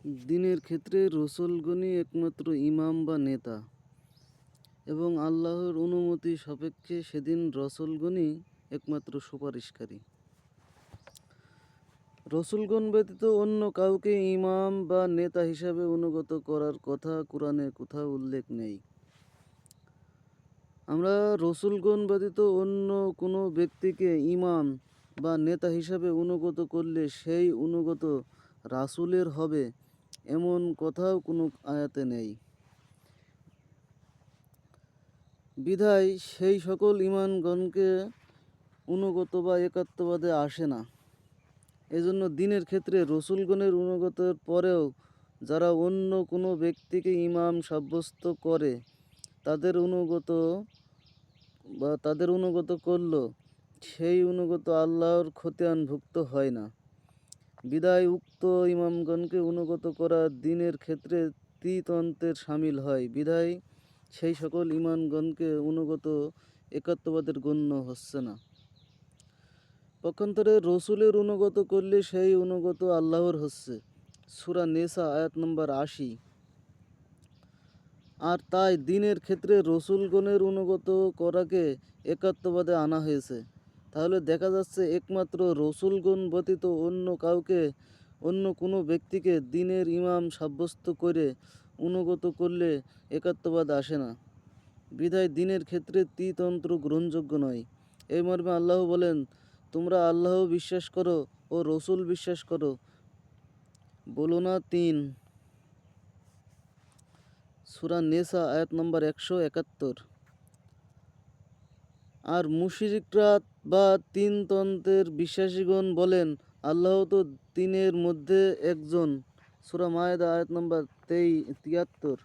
দিনের ক্ষেত্রে রসুলগণই একমাত্র ইমাম বা নেতা এবং আল্লাহর অনুমতি সাপেক্ষে সেদিন রসুলগণই একমাত্র সুপারিশকারী। রসুলগণ ব্যতীত অন্য কাউকে ইমাম বা নেতা হিসাবে অনুগত করার কথা কোরআনে কোথাও উল্লেখ নেই। আমরা রসুলগণ ব্যতীত অন্য কোনো ব্যক্তিকে ইমাম বা নেতা হিসাবে অনুগত করলে সেই অনুগত রাসূলের হবে এমন কথাও কোনো আয়াতে নেই। বিধায় সেই সকল ইমানগণকে অনুগত বা একাত্মবাদে আসে না। এজন্য দিনের ক্ষেত্রে রসুলগণের অনুগতের পরেও যারা অন্য কোনো ব্যক্তিকে ইমাম সাব্যস্ত করে তাদের অনুগত করল, সেই অনুগত আল্লাহর খতিয়ানভুক্ত হয় না। বিধায় উক্ত ইমামগণকে অনুগত করা দিনের ক্ষেত্রে ত্রিতন্ত্রের সামিল হয়। বিধায় সেই সকল ইমামগণকে অনুগত একাত্মবাদের গণ্য হচ্ছে না। পক্ষান্তরে রসুলের অনুগত করলে সেই অনুগত আল্লাহর হচ্ছে। সূরা নেসা আয়াত নম্বর ৮০। আর তাই দিনের ক্ষেত্রে রসুলগণের অনুগত করাকে একাত্মবাদে আনা হয়েছে। তাহলে দেখা যাচ্ছে একমাত্র রসুলগণ ব্যতীত অন্য কোনো ব্যক্তিকে দিনের ইমাম সাব্যস্ত করে অনুগত করলে একাত্মবাদ আসে না। বিধায় দিনের ক্ষেত্রে ত্রিতন্ত্র গ্রহণযোগ্য নয়। এই মর্মে আল্লাহ বলেন, তোমরা আল্লাহ বিশ্বাস করো ও রসুল বিশ্বাস করো। বলো না ৩, সূরা নেসা আয়াত নম্বর ১৭১। আর মুশরিকরা বা তিন তন্ত্রের বিশ্বাসীগণ বলেন, আল্লাহ তো তিনের মধ্যে একজন। সূরা মায়েদা আয়াত নম্বর ৭৩।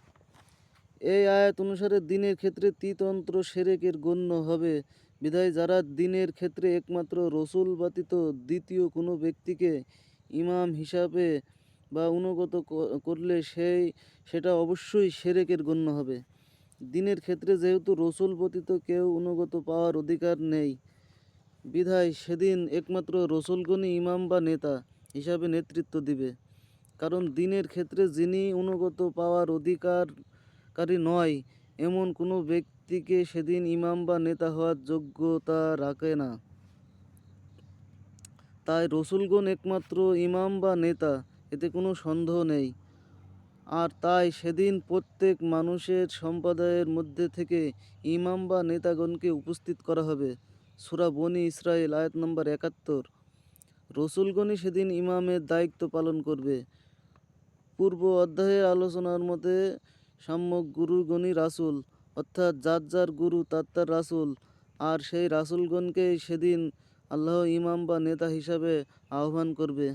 এই আয়াত অনুসারে দিনের ক্ষেত্রে ত্রিতন্ত্র শিরকের গণ্য হবে। বিধায় যারা দিনের ক্ষেত্রে একমাত্র রসুল ব্যতীত দ্বিতীয় কোনো ব্যক্তিকে ইমাম হিসাবে বা অনুগত করলে সেটা অবশ্যই শিরকের গণ্য হবে। দিনের ক্ষেত্রে যেহেতু রসুল ব্যতীত কেউ অনুগত পাওয়ার অধিকার নেই, বিধায় সেদিন একমাত্র রসুলগণই ইমাম বা নেতা হিসাবে নেতৃত্ব দিবে। কারণ দিনের ক্ষেত্রে যিনি অনুগত পাওয়ার অধিকারী নয় এমন কোনো ব্যক্তিকে সেদিন ইমাম বা নেতা হওয়ার যোগ্যতা রাখে না। তাই রসুলগণ একমাত্র ইমাম বা নেতা, এতে কোনো সন্দেহ নেই। আর তাই সেদিন প্রত্যেক মানুষের সম্প্রদায়ের মধ্যে থেকে ইমাম বা নেতাগণকে উপস্থিত করা হবে। সূরা বনী ইসরাইল আয়াত নম্বর ৭১। রসুলগণই সেদিন ইমামের দায়িত্ব পালন করবে। পূর্ব অধ্যায়ের আলোচনার মতে সাম্যক গুরুগণই রাসূল, অর্থাৎ যার যার গুরু তার রাসূল। আর সেই রাসূলগণকেই সেদিন আল্লাহ ইমাম বা নেতা হিসাবে আহ্বান করবে।